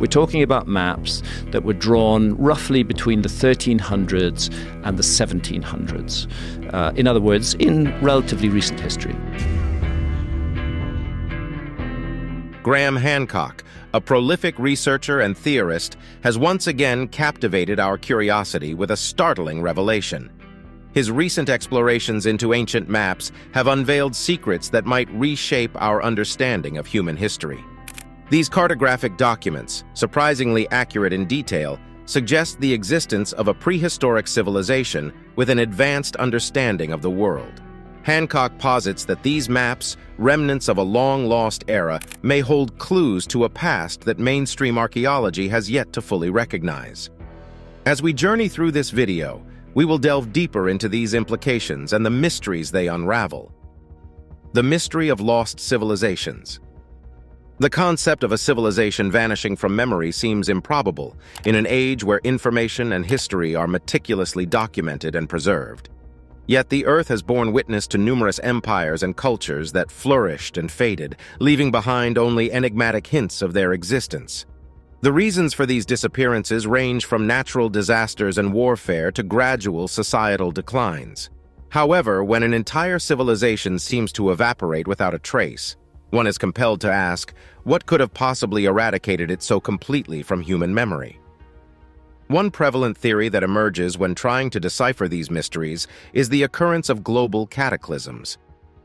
We're talking about maps that were drawn roughly between the 1300s and the 1700s. In other words, in relatively recent history. Graham Hancock, a prolific researcher and theorist, has once again captivated our curiosity with a startling revelation. His recent explorations into ancient maps have unveiled secrets that might reshape our understanding of human history. These cartographic documents, surprisingly accurate in detail, suggest the existence of a prehistoric civilization with an advanced understanding of the world. Hancock posits that these maps, remnants of a long-lost era, may hold clues to a past that mainstream archaeology has yet to fully recognize. As we journey through this video, we will delve deeper into these implications and the mysteries they unravel. The mystery of lost civilizations. The concept of a civilization vanishing from memory seems improbable in an age where information and history are meticulously documented and preserved. Yet the Earth has borne witness to numerous empires and cultures that flourished and faded, leaving behind only enigmatic hints of their existence. The reasons for these disappearances range from natural disasters and warfare to gradual societal declines. However, when an entire civilization seems to evaporate without a trace, one is compelled to ask, what could have possibly eradicated it so completely from human memory? One prevalent theory that emerges when trying to decipher these mysteries is the occurrence of global cataclysms.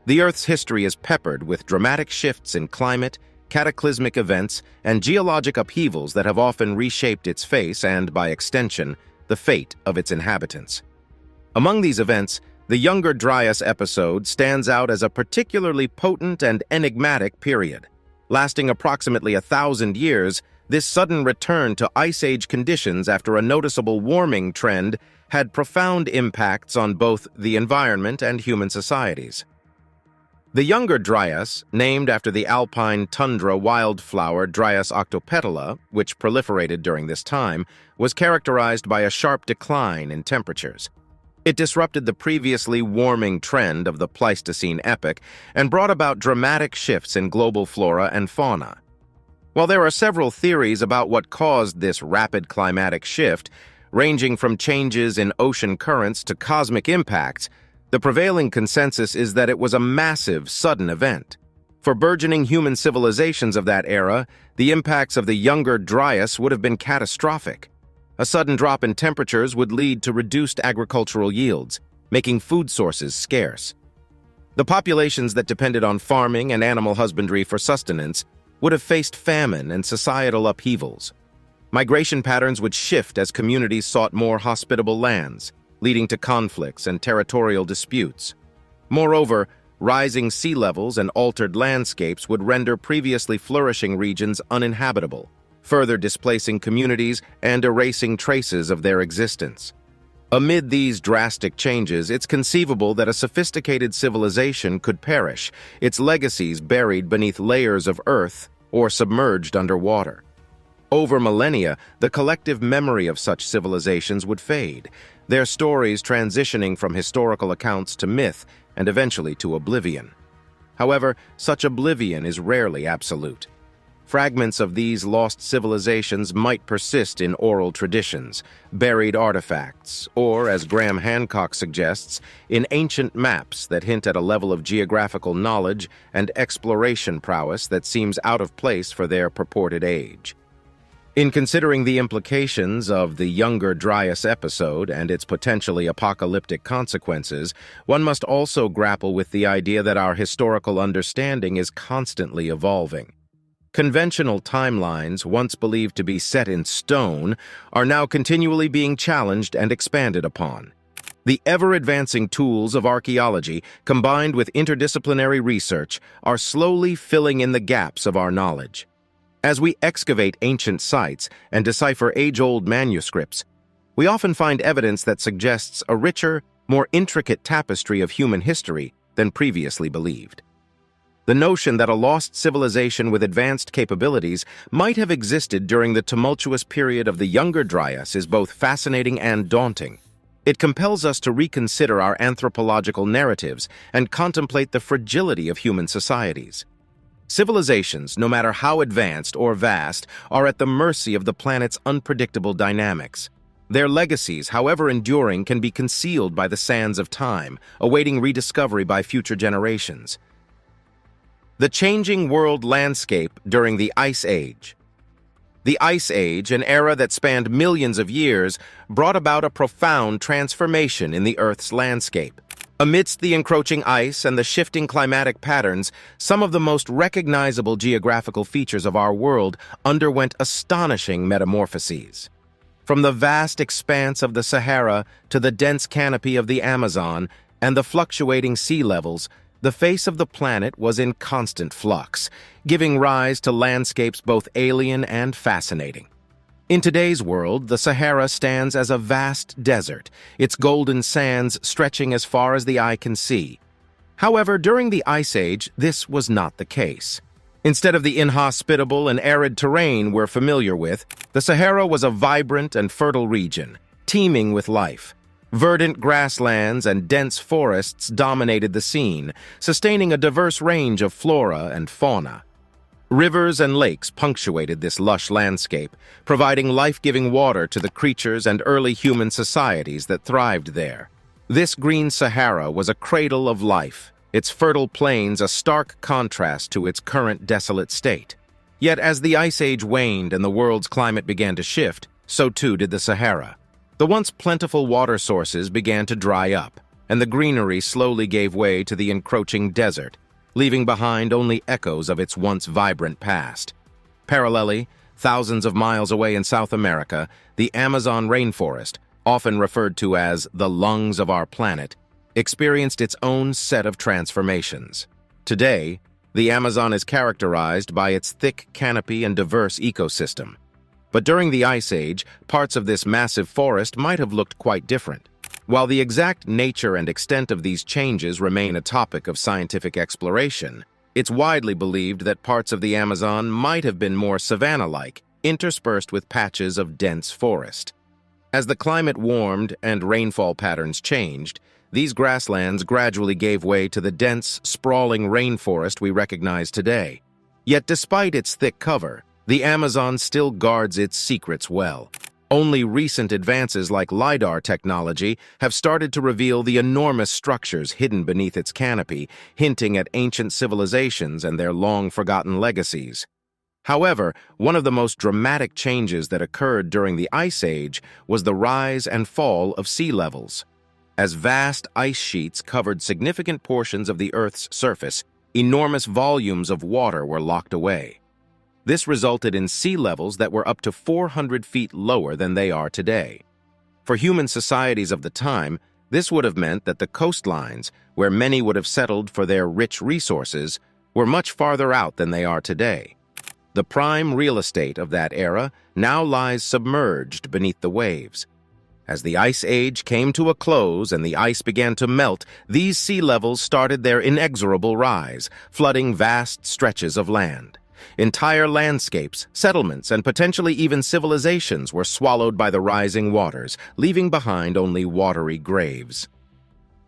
The Earth's history is peppered with dramatic shifts in climate, cataclysmic events, and geologic upheavals that have often reshaped its face and, by extension, the fate of its inhabitants. Among these events, the Younger Dryas episode stands out as a particularly potent and enigmatic period. Lasting approximately 1,000 years, this sudden return to Ice Age conditions after a noticeable warming trend had profound impacts on both the environment and human societies. The Younger Dryas, named after the alpine tundra wildflower Dryas octopetala, which proliferated during this time, was characterized by a sharp decline in temperatures. It disrupted the previously warming trend of the Pleistocene epoch and brought about dramatic shifts in global flora and fauna. While there are several theories about what caused this rapid climatic shift, ranging from changes in ocean currents to cosmic impacts, the prevailing consensus is that it was a massive, sudden event. For burgeoning human civilizations of that era, the impacts of the Younger Dryas would have been catastrophic. A sudden drop in temperatures would lead to reduced agricultural yields, making food sources scarce. The populations that depended on farming and animal husbandry for sustenance would have faced famine and societal upheavals. Migration patterns would shift as communities sought more hospitable lands, leading to conflicts and territorial disputes. Moreover, rising sea levels and altered landscapes would render previously flourishing regions uninhabitable, further displacing communities and erasing traces of their existence. Amid these drastic changes, it's conceivable that a sophisticated civilization could perish, its legacies buried beneath layers of earth or submerged underwater. Over millennia, the collective memory of such civilizations would fade, their stories transitioning from historical accounts to myth and eventually to oblivion. However, such oblivion is rarely absolute. Fragments of these lost civilizations might persist in oral traditions, buried artifacts, or, as Graham Hancock suggests, in ancient maps that hint at a level of geographical knowledge and exploration prowess that seems out of place for their purported age. In considering the implications of the Younger Dryas episode and its potentially apocalyptic consequences, one must also grapple with the idea that our historical understanding is constantly evolving. Conventional timelines, once believed to be set in stone, are now continually being challenged and expanded upon. The ever-advancing tools of archaeology, combined with interdisciplinary research, are slowly filling in the gaps of our knowledge. As we excavate ancient sites and decipher age-old manuscripts, we often find evidence that suggests a richer, more intricate tapestry of human history than previously believed. The notion that a lost civilization with advanced capabilities might have existed during the tumultuous period of the Younger Dryas is both fascinating and daunting. It compels us to reconsider our anthropological narratives and contemplate the fragility of human societies. Civilizations, no matter how advanced or vast, are at the mercy of the planet's unpredictable dynamics. Their legacies, however enduring, can be concealed by the sands of time, awaiting rediscovery by future generations. The changing world landscape during the Ice Age. The Ice Age, an era that spanned millions of years, brought about a profound transformation in the Earth's landscape. Amidst the encroaching ice and the shifting climatic patterns, some of the most recognizable geographical features of our world underwent astonishing metamorphoses. From the vast expanse of the Sahara to the dense canopy of the Amazon and the fluctuating sea levels, the face of the planet was in constant flux, giving rise to landscapes both alien and fascinating. In today's world, the Sahara stands as a vast desert, its golden sands stretching as far as the eye can see. However, during the Ice Age, this was not the case. Instead of the inhospitable and arid terrain we're familiar with, the Sahara was a vibrant and fertile region, teeming with life. Verdant grasslands and dense forests dominated the scene, sustaining a diverse range of flora and fauna. Rivers and lakes punctuated this lush landscape, providing life-giving water to the creatures and early human societies that thrived there. This green Sahara was a cradle of life, its fertile plains a stark contrast to its current desolate state. Yet as the Ice Age waned and the world's climate began to shift, so too did the Sahara. The once plentiful water sources began to dry up, and the greenery slowly gave way to the encroaching desert, leaving behind only echoes of its once vibrant past. Parallelly, thousands of miles away in South America, the Amazon rainforest, often referred to as the lungs of our planet, experienced its own set of transformations. Today, the Amazon is characterized by its thick canopy and diverse ecosystem. But during the Ice Age, parts of this massive forest might have looked quite different. While the exact nature and extent of these changes remain a topic of scientific exploration, it's widely believed that parts of the Amazon might have been more savanna-like, interspersed with patches of dense forest. As the climate warmed and rainfall patterns changed, these grasslands gradually gave way to the dense, sprawling rainforest we recognize today. Yet despite its thick cover, the Amazon still guards its secrets well. Only recent advances like LiDAR technology have started to reveal the enormous structures hidden beneath its canopy, hinting at ancient civilizations and their long-forgotten legacies. However, one of the most dramatic changes that occurred during the Ice Age was the rise and fall of sea levels. As vast ice sheets covered significant portions of the Earth's surface, enormous volumes of water were locked away. This resulted in sea levels that were up to 400 feet lower than they are today. For human societies of the time, this would have meant that the coastlines, where many would have settled for their rich resources, were much farther out than they are today. The prime real estate of that era now lies submerged beneath the waves. As the Ice Age came to a close and the ice began to melt, these sea levels started their inexorable rise, flooding vast stretches of land. Entire landscapes, settlements, and potentially even civilizations were swallowed by the rising waters, leaving behind only watery graves.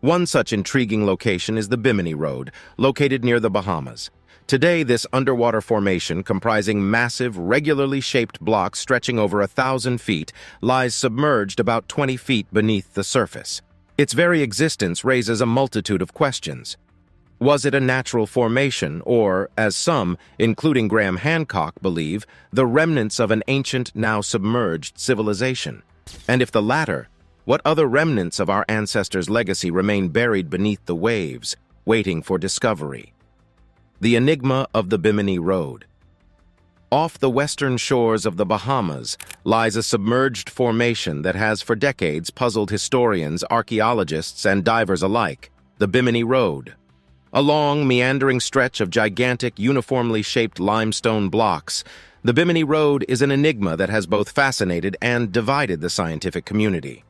One such intriguing location is the Bimini Road, located near the Bahamas. Today, this underwater formation, comprising massive, regularly shaped blocks stretching over 1,000 feet, lies submerged about 20 feet beneath the surface. Its very existence raises a multitude of questions. Was it a natural formation or, as some, including Graham Hancock, believe, the remnants of an ancient, now submerged civilization? And if the latter, what other remnants of our ancestors' legacy remain buried beneath the waves, waiting for discovery? The enigma of the Bimini Road. Off the western shores of the Bahamas lies a submerged formation that has for decades puzzled historians, archaeologists, and divers alike, the Bimini Road. A long, meandering stretch of gigantic, uniformly shaped limestone blocks, the Bimini Road is an enigma that has both fascinated and divided the scientific community.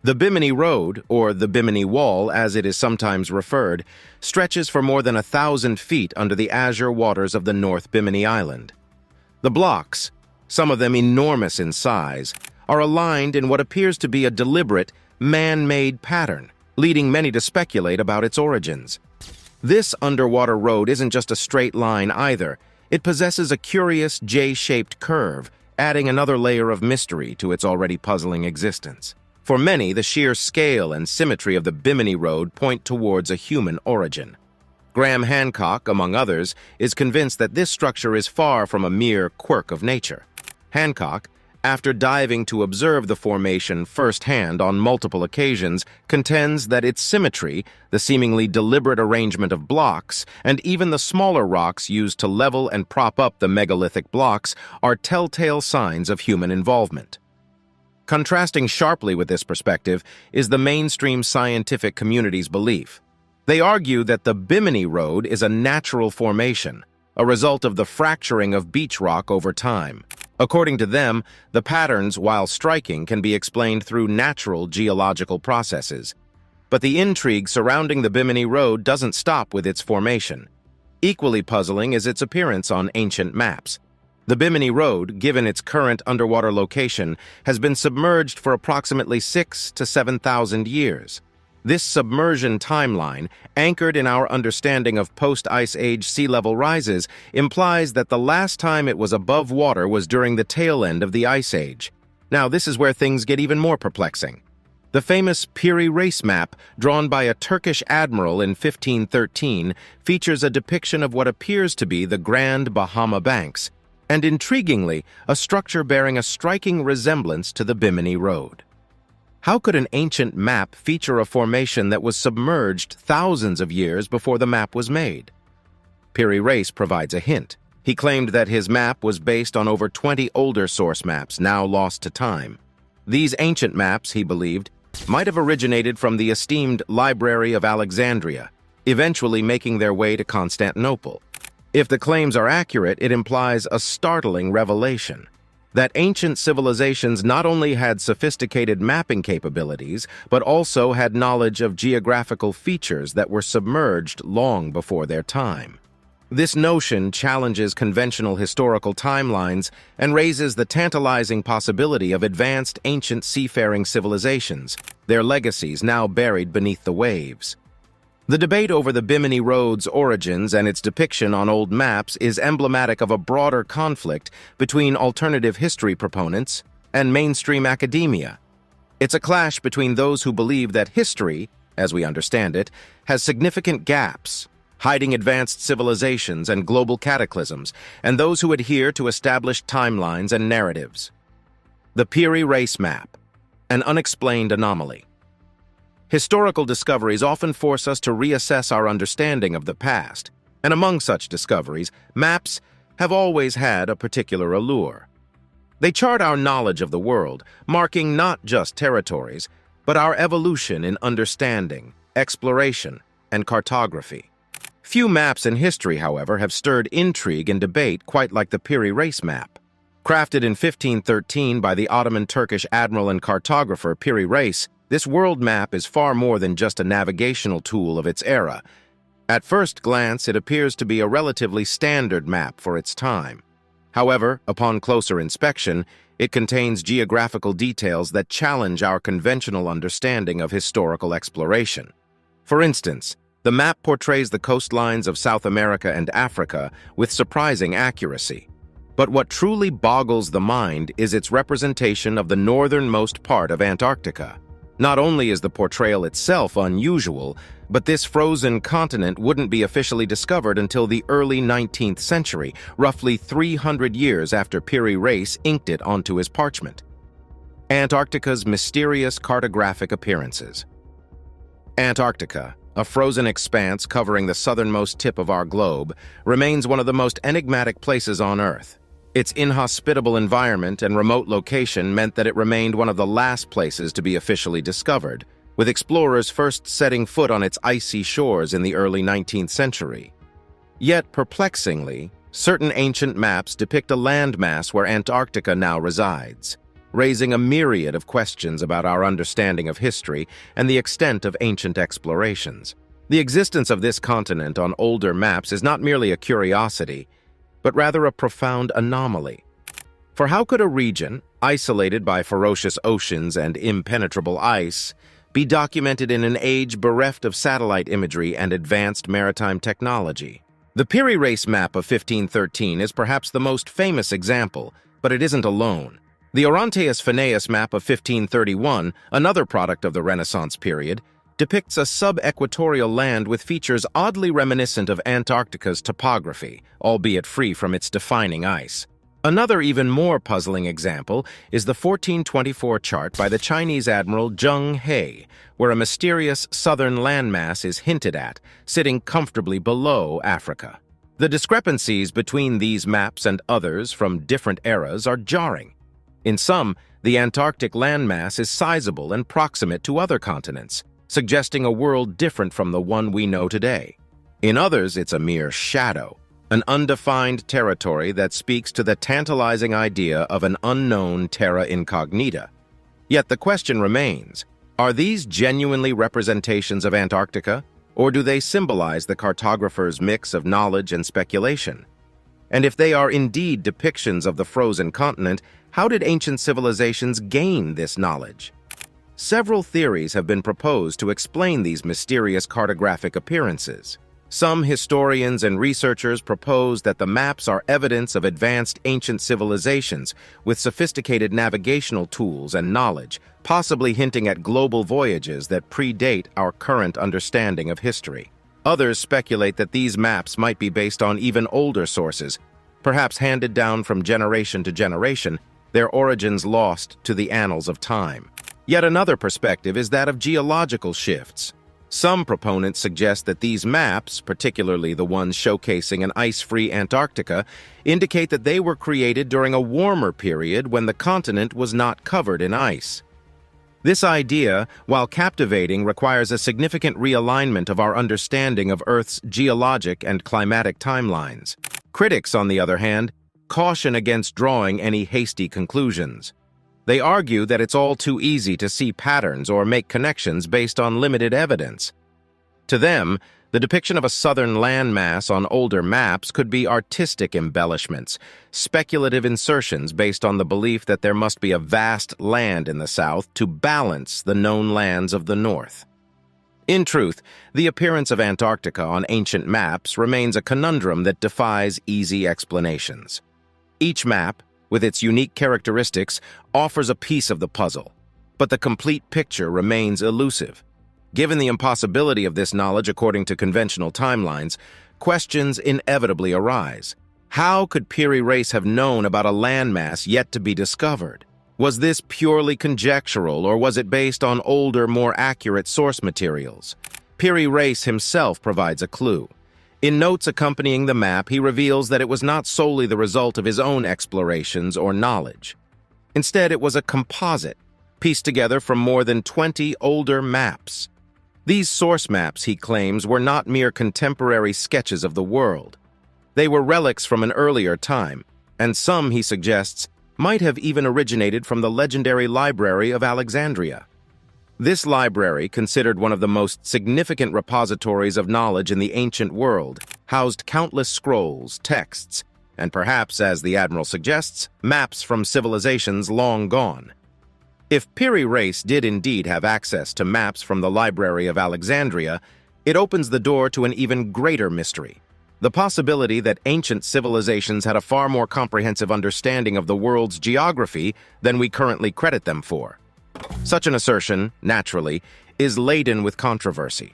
The Bimini Road, or the Bimini Wall as it is sometimes referred, stretches for more than 1,000 feet under the azure waters of the North Bimini Island. The blocks, some of them enormous in size, are aligned in what appears to be a deliberate, man-made pattern, leading many to speculate about its origins. This underwater road isn't just a straight line either. It possesses a curious J-shaped curve, adding another layer of mystery to its already puzzling existence. For many, the sheer scale and symmetry of the Bimini Road point towards a human origin. Graham Hancock, among others, is convinced that this structure is far from a mere quirk of nature. Hancock, after diving to observe the formation firsthand on multiple occasions, contends that its symmetry, the seemingly deliberate arrangement of blocks, and even the smaller rocks used to level and prop up the megalithic blocks are telltale signs of human involvement. Contrasting sharply with this perspective is the mainstream scientific community's belief. They argue that the Bimini Road is a natural formation, a result of the fracturing of beach rock over time. According to them, the patterns, while striking, can be explained through natural geological processes. But the intrigue surrounding the Bimini Road doesn't stop with its formation. Equally puzzling is its appearance on ancient maps. The Bimini Road, given its current underwater location, has been submerged for approximately 6,000 to 7,000 years. This submersion timeline, anchored in our understanding of post-Ice Age sea level rises, implies that the last time it was above water was during the tail end of the Ice Age. Now, this is where things get even more perplexing. The famous Piri Reis map, drawn by a Turkish admiral in 1513, features a depiction of what appears to be the Grand Bahama Banks, and intriguingly, a structure bearing a striking resemblance to the Bimini Road. How could an ancient map feature a formation that was submerged thousands of years before the map was made? Piri Reis provides a hint. He claimed that his map was based on over 20 older source maps, now lost to time. These ancient maps, he believed, might have originated from the esteemed Library of Alexandria, eventually making their way to Constantinople. If the claims are accurate, it implies a startling revelation: that ancient civilizations not only had sophisticated mapping capabilities, but also had knowledge of geographical features that were submerged long before their time. This notion challenges conventional historical timelines and raises the tantalizing possibility of advanced ancient seafaring civilizations, their legacies now buried beneath the waves. The debate over the Bimini Road's origins and its depiction on old maps is emblematic of a broader conflict between alternative history proponents and mainstream academia. It's a clash between those who believe that history, as we understand it, has significant gaps, hiding advanced civilizations and global cataclysms, and those who adhere to established timelines and narratives. The Piri Reis map, an unexplained anomaly. Historical discoveries often force us to reassess our understanding of the past, and among such discoveries, maps have always had a particular allure. They chart our knowledge of the world, marking not just territories, but our evolution in understanding, exploration, and cartography. Few maps in history, however, have stirred intrigue and debate quite like the Piri Reis map. Crafted in 1513 by the Ottoman Turkish admiral and cartographer Piri Reis, this world map is far more than just a navigational tool of its era. At first glance, it appears to be a relatively standard map for its time. However, upon closer inspection, it contains geographical details that challenge our conventional understanding of historical exploration. For instance, the map portrays the coastlines of South America and Africa with surprising accuracy. But what truly boggles the mind is its representation of the northernmost part of Antarctica. Not only is the portrayal itself unusual, but this frozen continent wouldn't be officially discovered until the early 19th century, roughly 300 years after Piri Reis inked it onto his parchment. Antarctica's mysterious cartographic appearances. Antarctica, a frozen expanse covering the southernmost tip of our globe, remains one of the most enigmatic places on Earth. Its inhospitable environment and remote location meant that it remained one of the last places to be officially discovered, with explorers first setting foot on its icy shores in the early 19th century. Yet, perplexingly, certain ancient maps depict a landmass where Antarctica now resides, raising a myriad of questions about our understanding of history and the extent of ancient explorations. The existence of this continent on older maps is not merely a curiosity, but rather a profound anomaly. For how could a region, isolated by ferocious oceans and impenetrable ice, be documented in an age bereft of satellite imagery and advanced maritime technology? The Piri Reis map of 1513 is perhaps the most famous example, but it isn't alone. The Orontes Phineus map of 1531, another product of the Renaissance period, depicts a sub-equatorial land with features oddly reminiscent of Antarctica's topography, albeit free from its defining ice. Another even more puzzling example is the 1424 chart by the Chinese admiral Zheng He, where a mysterious southern landmass is hinted at, sitting comfortably below Africa. The discrepancies between these maps and others from different eras are jarring. In some, the Antarctic landmass is sizable and proximate to other continents, suggesting a world different from the one we know today. In others, it's a mere shadow, an undefined territory that speaks to the tantalizing idea of an unknown terra incognita. Yet the question remains, are these genuinely representations of Antarctica, or do they symbolize the cartographer's mix of knowledge and speculation? And if they are indeed depictions of the frozen continent, how did ancient civilizations gain this knowledge? Several theories have been proposed to explain these mysterious cartographic appearances. Some historians and researchers propose that the maps are evidence of advanced ancient civilizations with sophisticated navigational tools and knowledge, possibly hinting at global voyages that predate our current understanding of history. Others speculate that these maps might be based on even older sources, perhaps handed down from generation to generation, their origins lost to the annals of time. Yet another perspective is that of geological shifts. Some proponents suggest that these maps, particularly the ones showcasing an ice-free Antarctica, indicate that they were created during a warmer period when the continent was not covered in ice. This idea, while captivating, requires a significant realignment of our understanding of Earth's geologic and climatic timelines. Critics, on the other hand, caution against drawing any hasty conclusions. They argue that it's all too easy to see patterns or make connections based on limited evidence. To them, the depiction of a southern landmass on older maps could be artistic embellishments, speculative insertions based on the belief that there must be a vast land in the south to balance the known lands of the north. In truth, the appearance of Antarctica on ancient maps remains a conundrum that defies easy explanations. Each map, with its unique characteristics, offers a piece of the puzzle, but the complete picture remains elusive. Given the impossibility of this knowledge according to conventional timelines, questions inevitably arise. How could Piri Reis have known about a landmass yet to be discovered? Was this purely conjectural, or was it based on older, more accurate source materials? Piri Reis himself provides a clue. In notes accompanying the map, he reveals that it was not solely the result of his own explorations or knowledge. Instead, it was a composite, pieced together from more than 20 older maps. These source maps, he claims, were not mere contemporary sketches of the world. They were relics from an earlier time, and some, he suggests, might have even originated from the legendary Library of Alexandria. This library, considered one of the most significant repositories of knowledge in the ancient world, housed countless scrolls, texts, and perhaps, as the admiral suggests, maps from civilizations long gone. If Piri Reis did indeed have access to maps from the Library of Alexandria, it opens the door to an even greater mystery: the possibility that ancient civilizations had a far more comprehensive understanding of the world's geography than we currently credit them for. Such an assertion, naturally, is laden with controversy.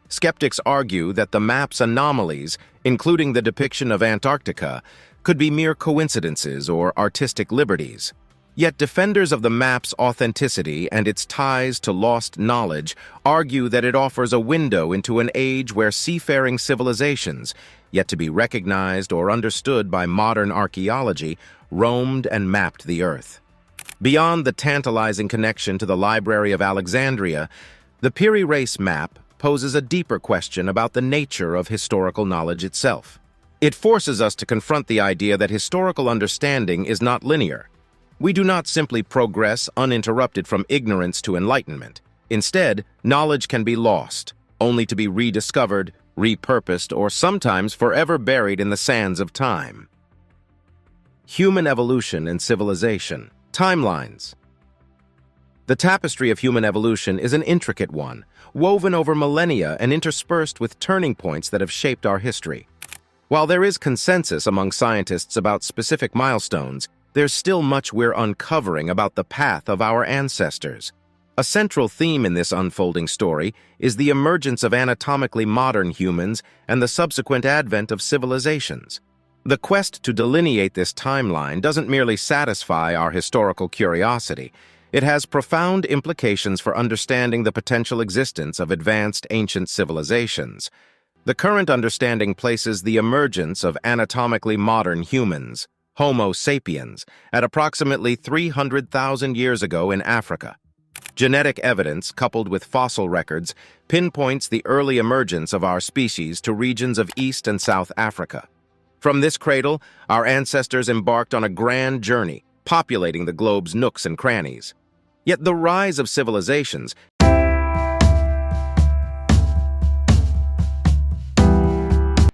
Skeptics argue that the map's anomalies, including the depiction of Antarctica, could be mere coincidences or artistic liberties. Yet defenders of the map's authenticity and its ties to lost knowledge argue that it offers a window into an age where seafaring civilizations, yet to be recognized or understood by modern archaeology, roamed and mapped the Earth. Beyond the tantalizing connection to the Library of Alexandria, the Piri Reis map poses a deeper question about the nature of historical knowledge itself. It forces us to confront the idea that historical understanding is not linear. We do not simply progress uninterrupted from ignorance to enlightenment. Instead, knowledge can be lost, only to be rediscovered, repurposed, or sometimes forever buried in the sands of time. Human evolution and civilization. Timelines. The tapestry of human evolution is an intricate one, woven over millennia and interspersed with turning points that have shaped our history. While there is consensus among scientists about specific milestones, there's still much we're uncovering about the path of our ancestors. A central theme in this unfolding story is the emergence of anatomically modern humans and the subsequent advent of civilizations. The quest to delineate this timeline doesn't merely satisfy our historical curiosity. It has profound implications for understanding the potential existence of advanced ancient civilizations. The current understanding places the emergence of anatomically modern humans, Homo sapiens, at approximately 300,000 years ago in Africa. Genetic evidence, coupled with fossil records, pinpoints the early emergence of our species to regions of East and South Africa. From this cradle, our ancestors embarked on a grand journey, populating the globe's nooks and crannies. Yet the rise of civilizations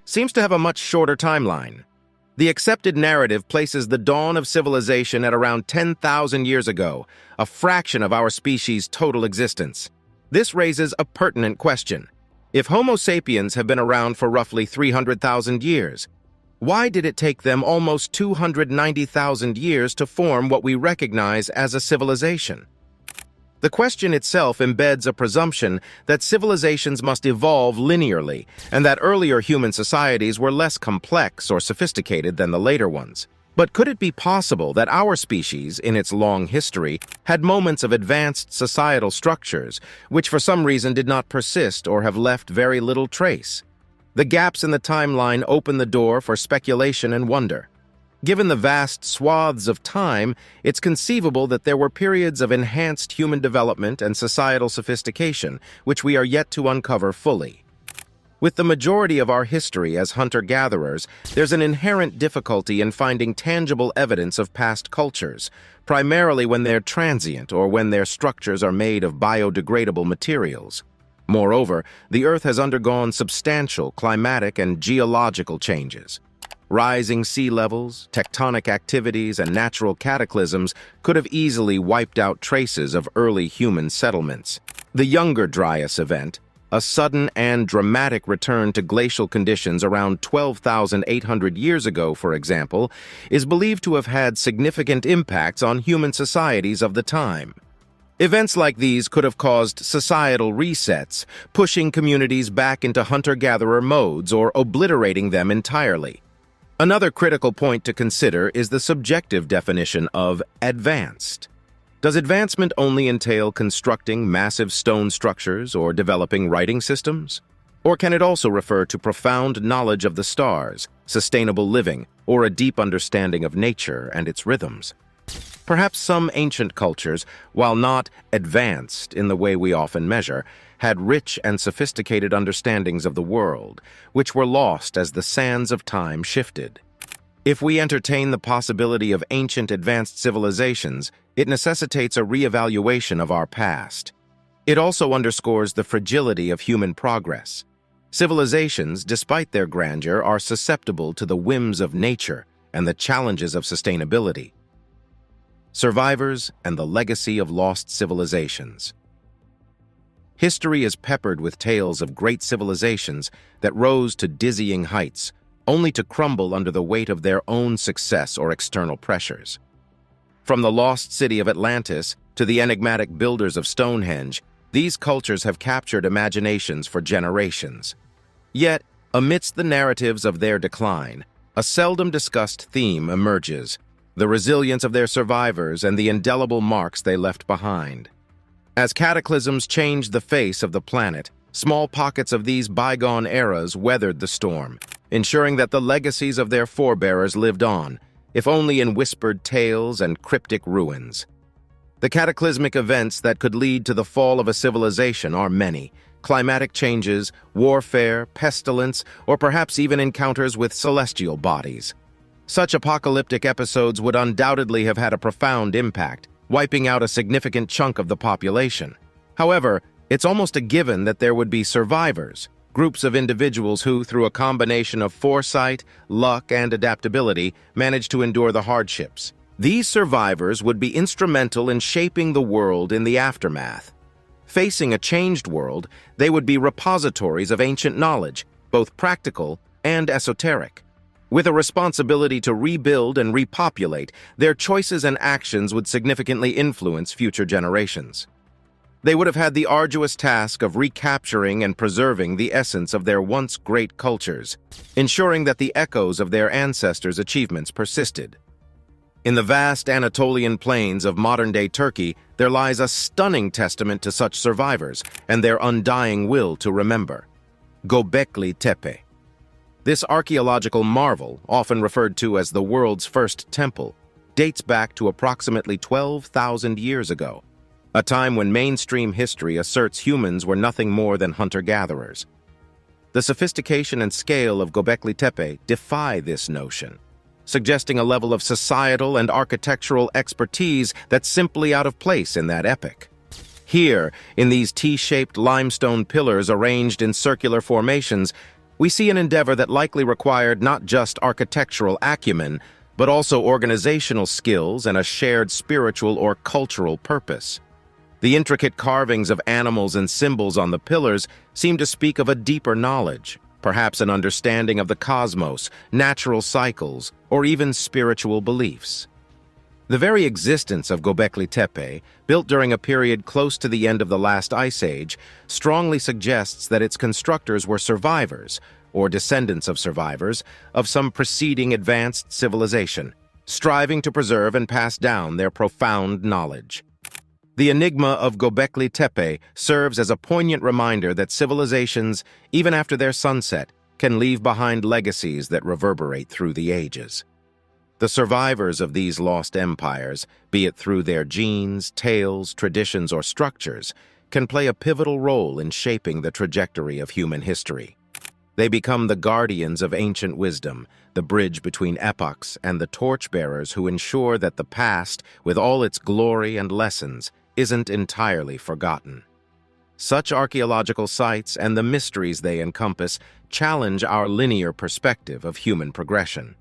seems to have a much shorter timeline. The accepted narrative places the dawn of civilization at around 10,000 years ago, a fraction of our species' total existence. This raises a pertinent question. If Homo sapiens have been around for roughly 300,000 years, why did it take them almost 290,000 years to form what we recognize as a civilization? The question itself embeds a presumption that civilizations must evolve linearly, and that earlier human societies were less complex or sophisticated than the later ones. But could it be possible that our species, in its long history, had moments of advanced societal structures, which for some reason did not persist or have left very little trace? The gaps in the timeline open the door for speculation and wonder. Given the vast swaths of time, it's conceivable that there were periods of enhanced human development and societal sophistication, which we are yet to uncover fully. With the majority of our history as hunter-gatherers, there's an inherent difficulty in finding tangible evidence of past cultures, primarily when they're transient or when their structures are made of biodegradable materials. Moreover, the Earth has undergone substantial climatic and geological changes. Rising sea levels, tectonic activities, and natural cataclysms could have easily wiped out traces of early human settlements. The Younger Dryas event, a sudden and dramatic return to glacial conditions around 12,800 years ago, for example, is believed to have had significant impacts on human societies of the time. Events like these could have caused societal resets, pushing communities back into hunter-gatherer modes or obliterating them entirely. Another critical point to consider is the subjective definition of advanced. Does advancement only entail constructing massive stone structures or developing writing systems? Or can it also refer to profound knowledge of the stars, sustainable living, or a deep understanding of nature and its rhythms? Perhaps some ancient cultures, while not advanced in the way we often measure, had rich and sophisticated understandings of the world, which were lost as the sands of time shifted. If we entertain the possibility of ancient advanced civilizations, it necessitates a reevaluation of our past. It also underscores the fragility of human progress. Civilizations, despite their grandeur, are susceptible to the whims of nature and the challenges of sustainability. Survivors and the legacy of lost civilizations. History is peppered with tales of great civilizations that rose to dizzying heights, only to crumble under the weight of their own success or external pressures. From the lost city of Atlantis to the enigmatic builders of Stonehenge, these cultures have captured imaginations for generations. Yet, amidst the narratives of their decline, a seldom discussed theme emerges: the resilience of their survivors and the indelible marks they left behind. As cataclysms changed the face of the planet, small pockets of these bygone eras weathered the storm, ensuring that the legacies of their forebears lived on, if only in whispered tales and cryptic ruins. The cataclysmic events that could lead to the fall of a civilization are many: climatic changes, warfare, pestilence, or perhaps even encounters with celestial bodies. Such apocalyptic episodes would undoubtedly have had a profound impact, wiping out a significant chunk of the population. However, it's almost a given that there would be survivors, groups of individuals who, through a combination of foresight, luck, and adaptability, managed to endure the hardships. These survivors would be instrumental in shaping the world in the aftermath. Facing a changed world, they would be repositories of ancient knowledge, both practical and esoteric. With a responsibility to rebuild and repopulate, their choices and actions would significantly influence future generations. They would have had the arduous task of recapturing and preserving the essence of their once great cultures, ensuring that the echoes of their ancestors' achievements persisted. In the vast Anatolian plains of modern-day Turkey, there lies a stunning testament to such survivors and their undying will to remember: Göbekli Tepe. This archaeological marvel, often referred to as the world's first temple, dates back to approximately 12,000 years ago, a time when mainstream history asserts humans were nothing more than hunter-gatherers. The sophistication and scale of Göbekli Tepe defy this notion, suggesting a level of societal and architectural expertise that's simply out of place in that epoch. Here, in these T-shaped limestone pillars arranged in circular formations, we see an endeavor that likely required not just architectural acumen, but also organizational skills and a shared spiritual or cultural purpose. The intricate carvings of animals and symbols on the pillars seem to speak of a deeper knowledge, perhaps an understanding of the cosmos, natural cycles, or even spiritual beliefs. The very existence of Göbekli Tepe, built during a period close to the end of the last ice age, strongly suggests that its constructors were survivors, or descendants of survivors, of some preceding advanced civilization, striving to preserve and pass down their profound knowledge. The enigma of Göbekli Tepe serves as a poignant reminder that civilizations, even after their sunset, can leave behind legacies that reverberate through the ages. The survivors of these lost empires, be it through their genes, tales, traditions, or structures, can play a pivotal role in shaping the trajectory of human history. They become the guardians of ancient wisdom, the bridge between epochs, and the torchbearers who ensure that the past, with all its glory and lessons, isn't entirely forgotten. Such archaeological sites and the mysteries they encompass challenge our linear perspective of human progression.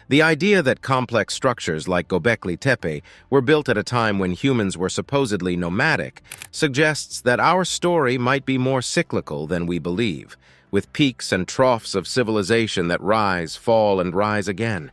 The idea that complex structures like Göbekli Tepe were built at a time when humans were supposedly nomadic suggests that our story might be more cyclical than we believe, with peaks and troughs of civilization that rise, fall, and rise again.